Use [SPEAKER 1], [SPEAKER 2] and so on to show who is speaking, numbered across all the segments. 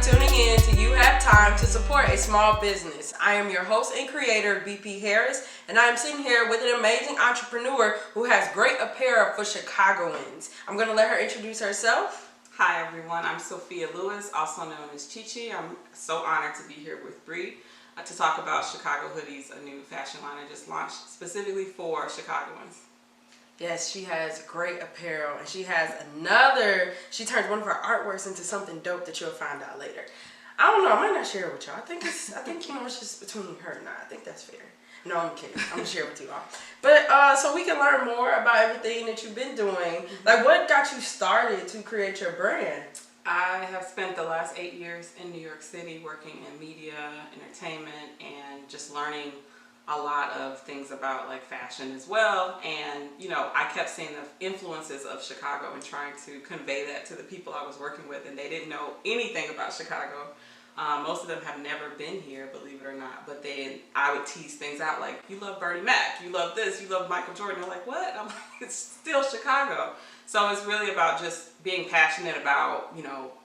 [SPEAKER 1] tuning in to You Have Time to Support a Small Business. I am your host and creator, BP Harris, and I am sitting here with an amazing entrepreneur who has great apparel for Chicagoans. I'm going to let her introduce herself.
[SPEAKER 2] Hi everyone, I'm Sophia Lewis, also known as Chichi. I'm so honored to be here with Bree to talk about Chicago Hoodies, a new fashion line I just launched specifically for Chicagoans.
[SPEAKER 1] Yes, she has great apparel, and she turned one of her artworks into something dope that you'll find out later. I don't know, I might not share it with y'all. I think it's just between her and I. I think that's fair. No, I'm kidding. I'm gonna share it with you all. But so we can learn more about everything that you've been doing. Like, what got you started to create your brand?
[SPEAKER 2] I have spent the last 8 years in New York City working in media, entertainment, and just learning a lot of things about like fashion as well. And I kept seeing the influences of Chicago and trying to convey that to the people I was working with, and they didn't know anything about Chicago. Most of them have never been here, believe it or not, but I would tease things out like, you love Bernie Mac, you love this, you love Michael Jordan. They're like, what? I'm like, it's still Chicago. So it's really about just being passionate about,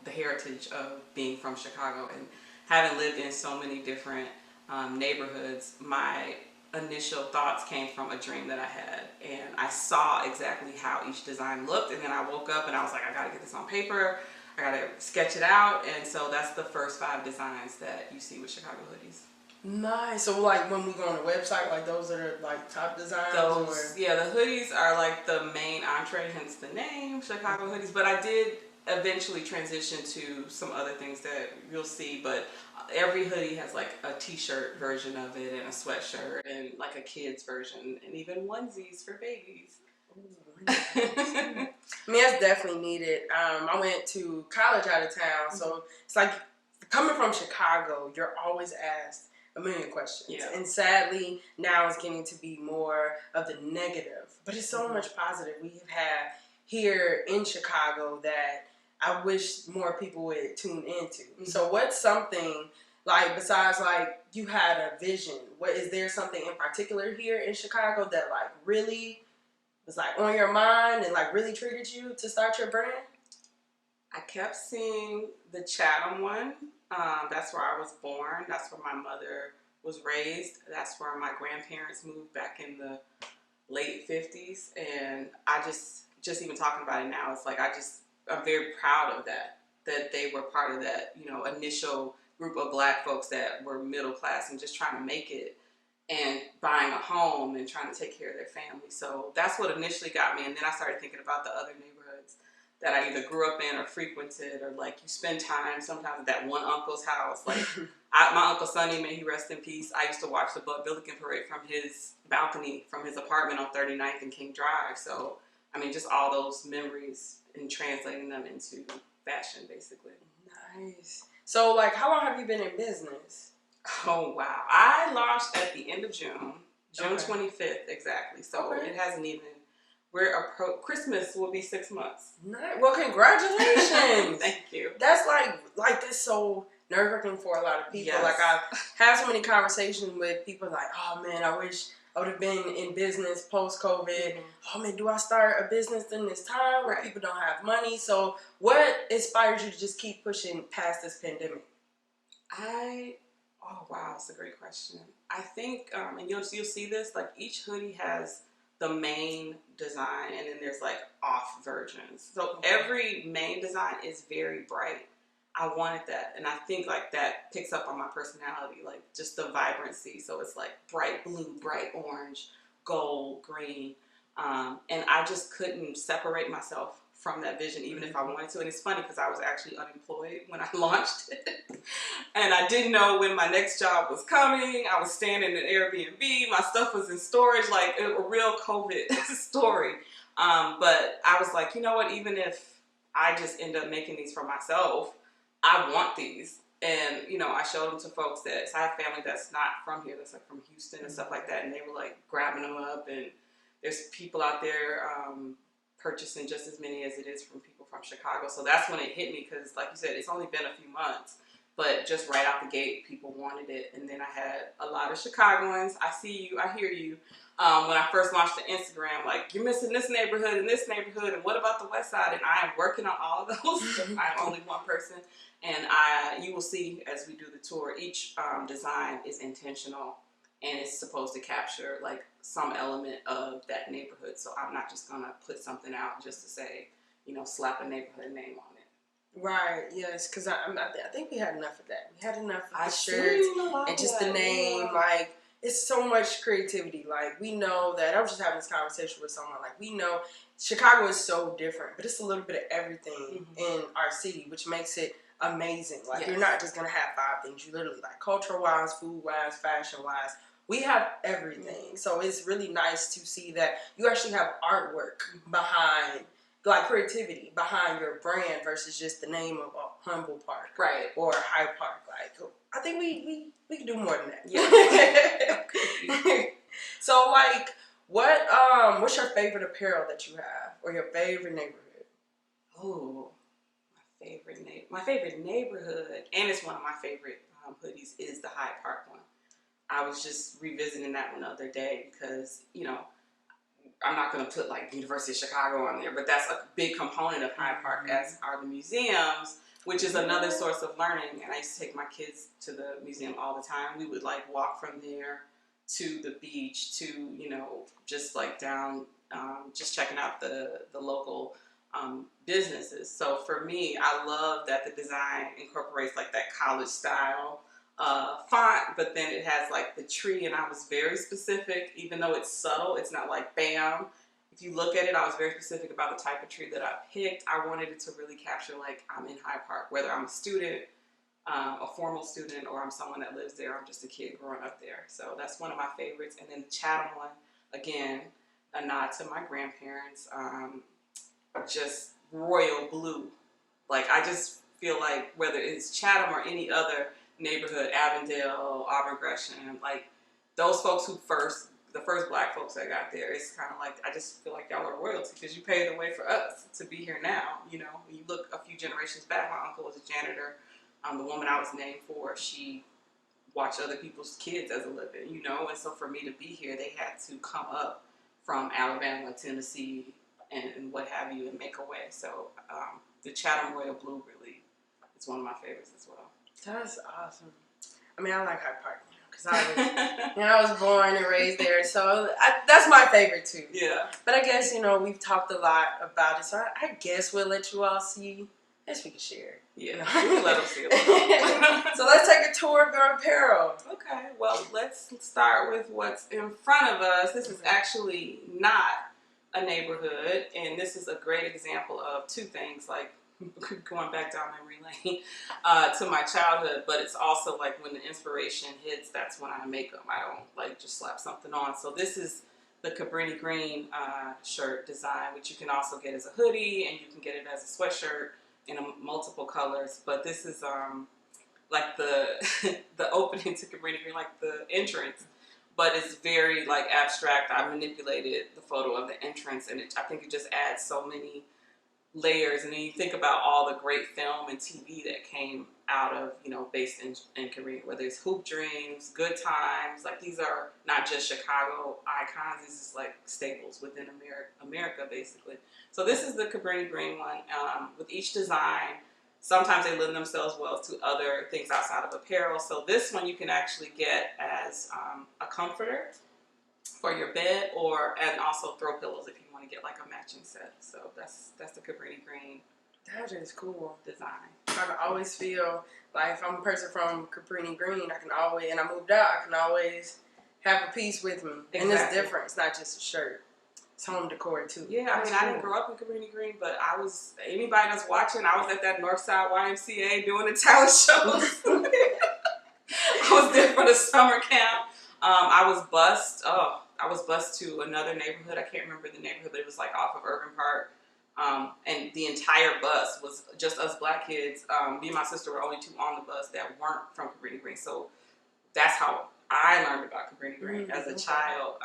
[SPEAKER 2] the heritage of being from Chicago, and having lived in so many different neighborhoods. My initial thoughts came from a dream that I had, and I saw exactly how each design looked, and then I woke up and I was like, I gotta get this on paper, I gotta sketch it out. And so that's the first 5 designs that you see with Chicago Hoodies.
[SPEAKER 1] Nice. So like when we go on the website, like those are like top designs?
[SPEAKER 2] Yeah, the hoodies are like the main entree, hence the name, Chicago Hoodies. But I did eventually transition to some other things that you'll see, but every hoodie has like a t-shirt version of it, and a sweatshirt, and like a kid's version, and even onesies for babies.
[SPEAKER 1] I mean, that's definitely needed. I went to college out of town, so it's like coming from Chicago, you're always asked a million questions.
[SPEAKER 2] Yeah.
[SPEAKER 1] And sadly, now it's getting to be more of the negative. But it's so much positive we have had here in Chicago that I wish more people would tune into. So what's something, like, besides like you had a vision, is there something in particular here in Chicago that like really was like on your mind and like really triggered you to start your brand?
[SPEAKER 2] I kept seeing the Chatham one. That's where I was born. That's where my mother was raised. That's where my grandparents moved back in the late 50s. And I just even talking about it now, it's like I'm very proud of that they were part of that, initial group of Black folks that were middle class and just trying to make it, and buying a home and trying to take care of their family. So that's what initially got me. And then I started thinking about the other neighborhoods that I either grew up in or frequented, or like you spend time sometimes at that one uncle's house. Like my Uncle Sonny, may he rest in peace, I used to watch the Bud Billiken Parade from his balcony, from his apartment on 39th and King Drive. So, I mean, just all those memories and translating them into fashion, basically.
[SPEAKER 1] Nice. So, like, how long have you been in business?
[SPEAKER 2] Oh, wow. I launched at the end of June 25th, exactly. So it hasn't even, Christmas will be 6 months.
[SPEAKER 1] Nice. Well, congratulations.
[SPEAKER 2] Thank you.
[SPEAKER 1] That's that's so nerve-wracking for a lot of people.
[SPEAKER 2] Yes.
[SPEAKER 1] Like, I've had so many conversations with people like, oh man, I wish I would have been in business post-COVID. Oh man, do I start a business in this time where people don't have money? So what inspires you to just keep pushing past this pandemic?
[SPEAKER 2] Oh wow, that's a great question. I think, and you'll see this, like each hoodie has the main design, and then there's like off versions. So every main design is very bright. I wanted that, and I think like that picks up on my personality, like just the vibrancy. So it's like bright blue, bright orange, gold, green, and I just couldn't separate myself from that vision, even if I wanted to. And it's funny because I was actually unemployed when I launched it, and I didn't know when my next job was coming. I was staying in an Airbnb. My stuff was in storage, like a real COVID story. But I was like, you know what? Even if I just end up making these for myself, I want these. And, I showed them to folks so I have family that's not from here, that's like from Houston and stuff like that. And they were like grabbing them up, and there's people out there purchasing just as many as it is from people from Chicago. So that's when it hit me, because like you said, it's only been a few months, but just right out the gate, people wanted it. And then I had a lot of Chicagoans. I see you, I hear you, when I first launched the Instagram, like, you're missing this neighborhood and this neighborhood, and what about the West Side? And I am working on all of those. I'm only one person, and you will see as we do the tour, each design is intentional, and it's supposed to capture like some element of that neighborhood. So I'm not just gonna put something out just to say, slap a neighborhood name on it.
[SPEAKER 1] Right, yes, because I think we had enough of that. We had enough of the shirts and just the name. Yeah. Like, it's so much creativity. Like, we know that, I was just having this conversation with someone, like, we know Chicago is so different, but it's a little bit of everything in our city, which makes it amazing. Like, you're not just going to have 5 things. You literally, like, culture-wise, food-wise, fashion-wise, we have everything. So it's really nice to see that you actually have artwork behind, like, creativity behind your brand versus just the name of a Humble Park,
[SPEAKER 2] right,
[SPEAKER 1] or Hyde Park. Like, I think we can do more than that.
[SPEAKER 2] Yeah.
[SPEAKER 1] So, like, what's your favorite apparel that you have, or your favorite neighborhood?
[SPEAKER 2] Oh, my favorite neighborhood, and it's one of my favorite hoodies, is the Hyde Park one. I was just revisiting that one the other day because, I'm not going to put like University of Chicago on there, but that's a big component of Hyde Park, as are the museums, which is another source of learning. And I used to take my kids to the museum all the time. We would like walk from there to the beach to, just like down, just checking out the local businesses. So for me, I love that the design incorporates like that college style font, but then it has like the tree, and I was very specific, even though it's subtle, it's not like bam. If you look at it, I was very specific about the type of tree that I picked. I wanted it to really capture like I'm in Hyde Park, whether I'm a student, a formal student, or I'm someone that lives there. I'm just a kid growing up there. So that's one of my favorites. And then the Chatham one, again, a nod to my grandparents, just royal blue. Like, I just feel like whether it's Chatham or any other neighborhood, Avondale, Auburn Gresham, like those folks the first black folks that got there, it's kind of like, I just feel like y'all are royalty because you paved the way for us to be here now. When you look a few generations back, my uncle was a janitor. The woman I was named for, she watched other people's kids as a living, and so for me to be here, they had to come up from Alabama, Tennessee, and what have you, and make a way. So the Chatham Royal Blue really is one of my favorites as well.
[SPEAKER 1] That's awesome. I mean, I like Hyde Park, because I was born and raised there, so that's my favorite too.
[SPEAKER 2] Yeah.
[SPEAKER 1] But I guess, we've talked a lot about it, so I guess we'll let you all see. I guess we can share.
[SPEAKER 2] Yeah, we can let them see a little.
[SPEAKER 1] So let's take a tour of your apparel.
[SPEAKER 2] Okay, well, let's start with what's in front of us. This is actually not a neighborhood, and this is a great example of 2 things, like going back down memory lane to my childhood, but it's also like when the inspiration hits, that's when I make them. I don't like just slap something on. So this is the Cabrini Green shirt design, which you can also get as a hoodie, and you can get it as a sweatshirt in multiple colors. But this is like the the opening to Cabrini Green, like the entrance, but it's very like abstract. I manipulated the photo of the entrance, and I think it just adds so many layers. And then you think about all the great film and TV that came out of, based in Korea, whether it's Hoop Dreams, Good Times, like these are not just Chicago icons, these is like staples within America basically. So this is the Cabrini Green one. With each design, sometimes they lend themselves well to other things outside of apparel. So this one you can actually get as a comforter for your bed, and also throw pillows if you want to get like a matching set. So that's the Cabrini Green.
[SPEAKER 1] That is cool
[SPEAKER 2] design.
[SPEAKER 1] I can always feel like if I'm a person from Cabrini Green, I can always, and I moved out, I can always have a piece with me. Exactly. And it's different. It's not just a shirt. It's home decor too.
[SPEAKER 2] Yeah, I mean, I didn't grow up in Cabrini Green, but anybody that's watching, I was at that Northside YMCA doing the talent shows. I was there for the summer camp. I was bused to another neighborhood. I can't remember the neighborhood, but it was like off of Urban Park. And the entire bus was just us black kids. Me and my sister were only 2 on the bus that weren't from Cabrini Green. So that's how I learned about Cabrini Green as a child,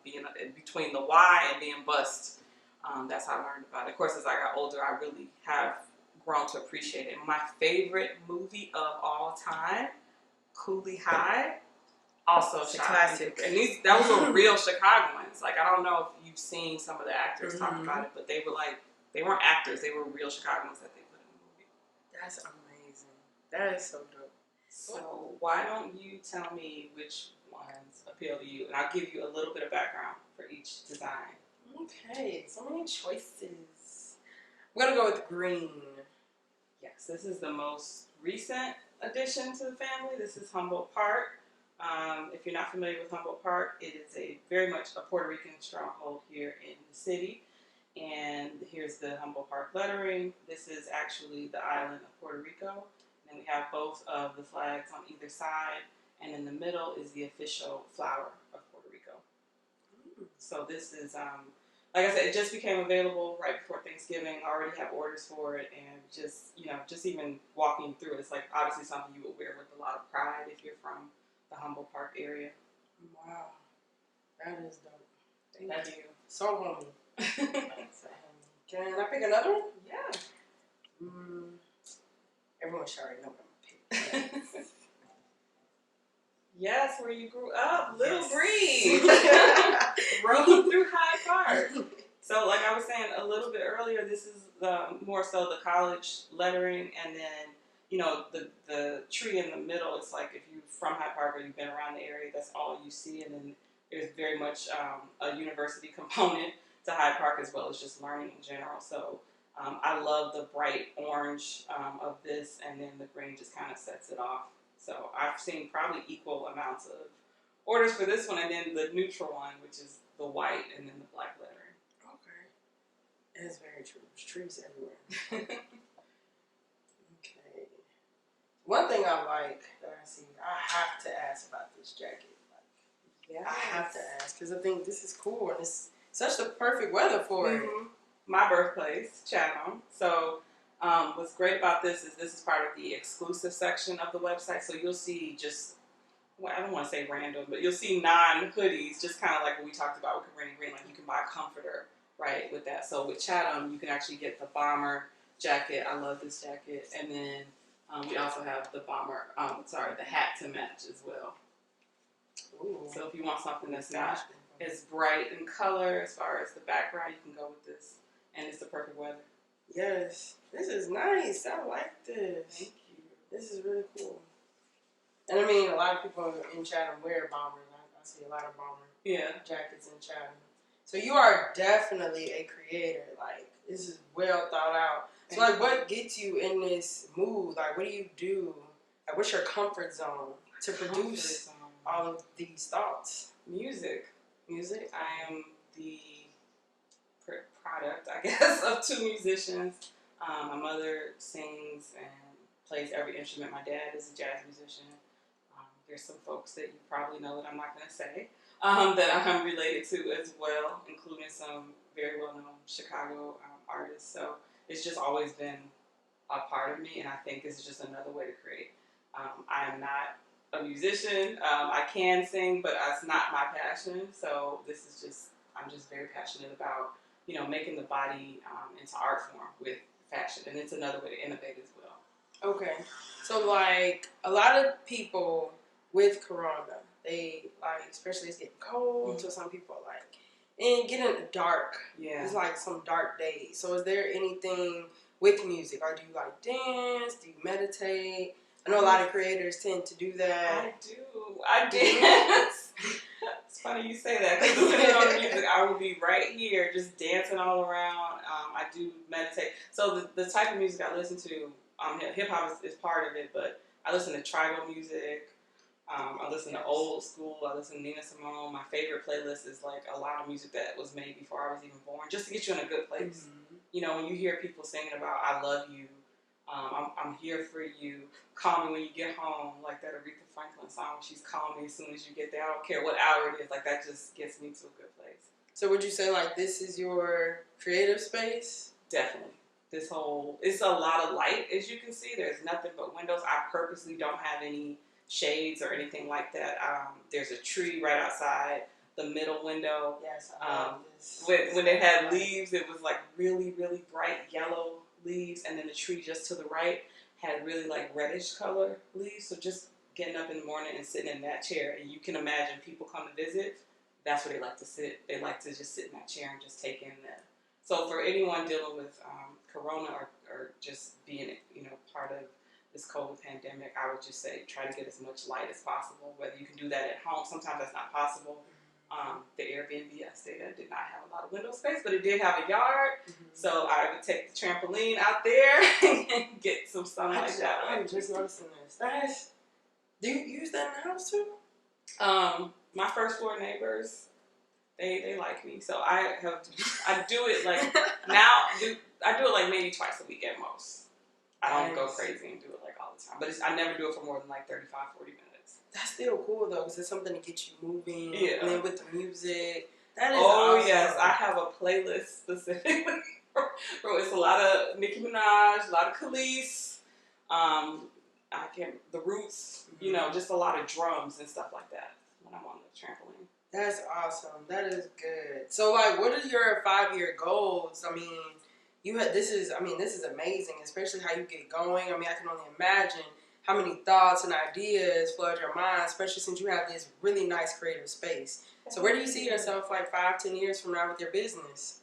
[SPEAKER 2] being between the Y and being bused. That's how I learned about it. Of course, as I got older, I really have grown to appreciate it. My favorite movie of all time, Cooley High. Also
[SPEAKER 1] It's a
[SPEAKER 2] shot
[SPEAKER 1] classic.
[SPEAKER 2] And that was a real Chicagoans. Like, I don't know if you've seen some of the actors talk about it, but they were like, they weren't actors, they were real Chicagoans that they put in the movie.
[SPEAKER 1] That's amazing. That is so dope.
[SPEAKER 2] So why don't you tell me which ones appeal to you, and I'll give you a little bit of background for each design.
[SPEAKER 1] Okay, so many choices. I'm gonna go with green.
[SPEAKER 2] Yes, this is the most recent addition to the family. This is Humboldt Park. If you're not familiar with Humboldt Park, it is very much a Puerto Rican stronghold here in the city. And here's the Humboldt Park lettering. This is actually the island of Puerto Rico. And we have both of the flags on either side. And in the middle is the official flower of Puerto Rico. So this is, like I said, it just became available right before Thanksgiving. I already have orders for it. And just even walking through it, it's like obviously something you would wear with a lot of pride if you're from the Humboldt Park area.
[SPEAKER 1] Wow, that is dope.
[SPEAKER 2] Thank you.
[SPEAKER 1] So homey. Can I pick another one?
[SPEAKER 2] Yeah.
[SPEAKER 1] Everyone should already know what I'm gonna pick.
[SPEAKER 2] Yes, where you grew up, Little Breeze.
[SPEAKER 1] Yes.
[SPEAKER 2] Rolling through Hyde Park. So, like I was saying a little bit earlier, this is more so the college lettering, and then the tree in the middle. It's like if you're from Hyde Park or you've been around the area, that's all you see. And then there's very much a university component to Hyde Park as well as just learning in general. So I love the bright orange of this, and then the green just kind of sets it off. So I've seen probably equal amounts of orders for this one, and then the neutral one, which is the white and then the black lettering.
[SPEAKER 1] Okay. That's very true. There's trees everywhere. Okay. One thing I like that I see, I have to ask about this jacket.
[SPEAKER 2] Yes.
[SPEAKER 1] I have to ask because I think this is cool and it's such the perfect weather for it.
[SPEAKER 2] My birthplace, Chatham. So what's great about this is part of the exclusive section of the website. So you'll see I don't want to say random, but you'll see non-hoodies, just kind of like what we talked about with Green Green. Like you can buy a comforter, right, with that. So with Chatham, you can actually get the bomber jacket. I love this jacket. And then we also have the the hat to match as well.
[SPEAKER 1] Ooh.
[SPEAKER 2] So if you want something that's not as bright in color as far as the background, you can go with this. And it's the perfect weather.
[SPEAKER 1] Yes. This is nice. I like this.
[SPEAKER 2] Thank you.
[SPEAKER 1] This is really cool. And I mean, a lot of people in Chatham wear bombers. I see a lot of bomber jackets in Chatham. So you are definitely a creator. Like, this is well thought out. So, like, what gets you in this mood? Like, what do you do? Like, what's your comfort zone to produce all of these thoughts?
[SPEAKER 2] Music.
[SPEAKER 1] Music?
[SPEAKER 2] I am the product, I guess, of two musicians. My mother sings and plays every instrument. My dad is a jazz musician. There's some folks that you probably know that I'm not going to say that I'm related to as well, including some very well-known Chicago artists. So it's just always been a part of me, and I think it's just another way to create. I am not a musician. I can sing, but it's not my passion. So I'm just very passionate about, making the body into art form with fashion, and it's another way to innovate as well.
[SPEAKER 1] Okay. So, like, a lot of people with Corona, they, like, especially it's getting cold, so some people are, like, and getting dark.
[SPEAKER 2] Yeah.
[SPEAKER 1] It's, like, some dark days. So, is there anything with music? Or do you, like, dance? Do you meditate? I know a lot of creators tend to do that.
[SPEAKER 2] I dance. It's funny you say that, because depending on the music, I will be right here just dancing all around. I do meditate. So the type of music I listen to, hip-hop is part of it, but I listen to tribal music. I listen to old school. I listen to Nina Simone. My favorite playlist is like a lot of music that was made before I was even born, just to get you in a good place. Mm-hmm. When you hear people singing about "I love you," I'm here for you, call me when you get home, like that Aretha Franklin song. She's calling me as soon as you get there. I don't care what hour it is. Like that just gets me to a good place.
[SPEAKER 1] So would you say like this is your creative space?
[SPEAKER 2] Definitely. It's a lot of light, as you can see. There's nothing but windows. I purposely don't have any shades or anything like that. There's a tree right outside the middle window.
[SPEAKER 1] Yes,
[SPEAKER 2] when it had leaves, it was like really, really bright yellow leaves, and then the tree just to the right had really like reddish color leaves. So just getting up in the morning and sitting in that chair, and you can imagine people come to visit, that's where they like to sit. They like to just sit in that chair and just take in that. So for anyone dealing with corona or just being, part of this COVID pandemic, I would just say try to get as much light as possible, whether you can do that at home. Sometimes that's not possible. The Airbnb I stayed at did not have a lot of window space, but it did have a yard. So I would take the trampoline out there and get some sunlight that way.
[SPEAKER 1] I'm just noticing this. Do you use that in the house too?
[SPEAKER 2] My first floor neighbors, they like me. So I do it like now. I do it like maybe twice a week at most. I don't go crazy and do it like all the time, but I never do it for more than like 35, 40 minutes.
[SPEAKER 1] That's still cool though, because it's something to get you moving.
[SPEAKER 2] Yeah.
[SPEAKER 1] And then with the music, that is
[SPEAKER 2] awesome.
[SPEAKER 1] Yes,
[SPEAKER 2] I have a playlist specifically. It's a lot of Nicki Minaj, a lot of Khalees, the Roots. Just a lot of drums and stuff like that when I'm on the trampoline.
[SPEAKER 1] That's awesome. That is good. So, like, what are your 5-year goals? I mean, this is amazing, especially how you get going. I mean, I can only imagine how many thoughts and ideas flood your mind, especially since you have this really nice creative space. So where do you see yourself like 5-10 years from now with your business?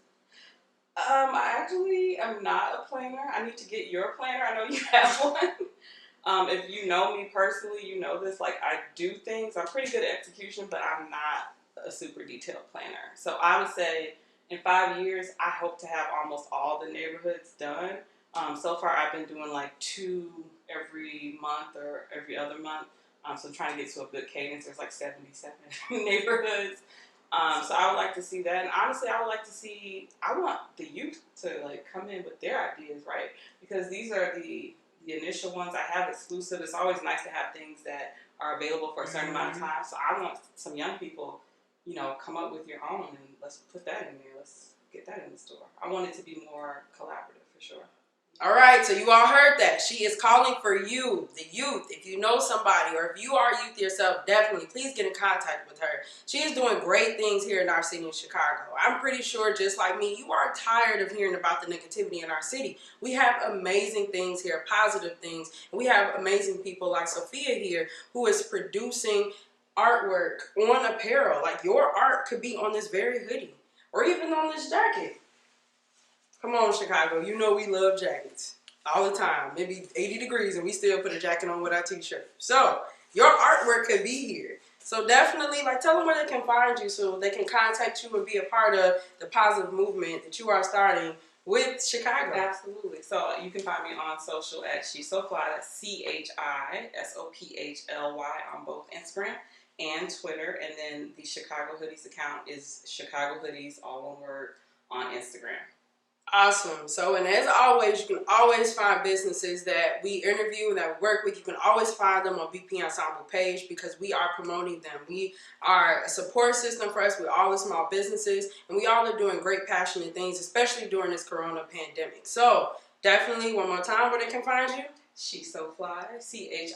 [SPEAKER 2] I actually am not a planner. I need to get your planner. I know you have one. If you know me personally, you know this. Like, I do things. I'm pretty good at execution, but I'm not a super detailed planner. So I would say in 5 years, I hope to have almost all the neighborhoods done. So far, I've been doing like 2 every month or every other month. So I'm trying to get to a good cadence. There's like 77 neighborhoods. So I would like to see that. And honestly, I want the youth to like come in with their ideas, right? Because these are the initial ones. I have exclusive. It's always nice to have things that are available for a certain amount of time. So I want some young people, come up with your own and let's put that in there. Let's get that in the store. I want it to be more collaborative for sure.
[SPEAKER 1] All right, so you all heard that. She is calling for you, the youth. If you know somebody or if you are youth yourself, definitely please get in contact with her. She is doing great things here in our city in Chicago. I'm pretty sure, just like me, you are tired of hearing about the negativity in our city. We have amazing things here, positive things, and we have amazing people like Sophia here who is producing artwork on apparel. Like, your art could be on this very hoodie or even on this jacket. Come on, Chicago. You know we love jackets all the time. Maybe 80 degrees and we still put a jacket on with our t-shirt. So your artwork could be here. So definitely, tell them where they can find you so they can contact you and be a part of the positive movement that you are starting with Chicago.
[SPEAKER 2] Absolutely. So you can find me on social at She's So Fly. That's CHISOPHLY on both Instagram and Twitter. And then the Chicago Hoodies account is Chicago Hoodies, all one word, on Instagram.
[SPEAKER 1] Awesome. So, and as always, you can always find businesses that we interview and that we work with. You can always find them on BP Ensemble page because we are promoting them. We are a support system for us with all the small businesses, and we all are doing great, passionate things, especially during this corona pandemic. So, definitely, one more time, where they can find you.
[SPEAKER 2] She's So Fly, CHISOPHLY,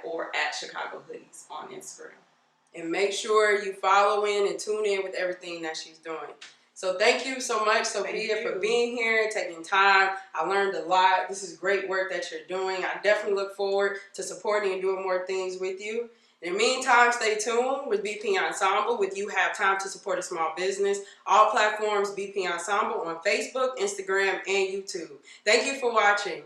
[SPEAKER 2] or at Chicago Hoodies on Instagram.
[SPEAKER 1] And make sure you follow in and tune in with everything that she's doing. So thank you so much, Sophia, for being here and taking time. I learned a lot. This is great work that you're doing. I definitely look forward to supporting and doing more things with you. In the meantime, stay tuned with BP Ensemble with You Have Time to Support a Small Business. All platforms BP Ensemble on Facebook, Instagram, and YouTube. Thank you for watching.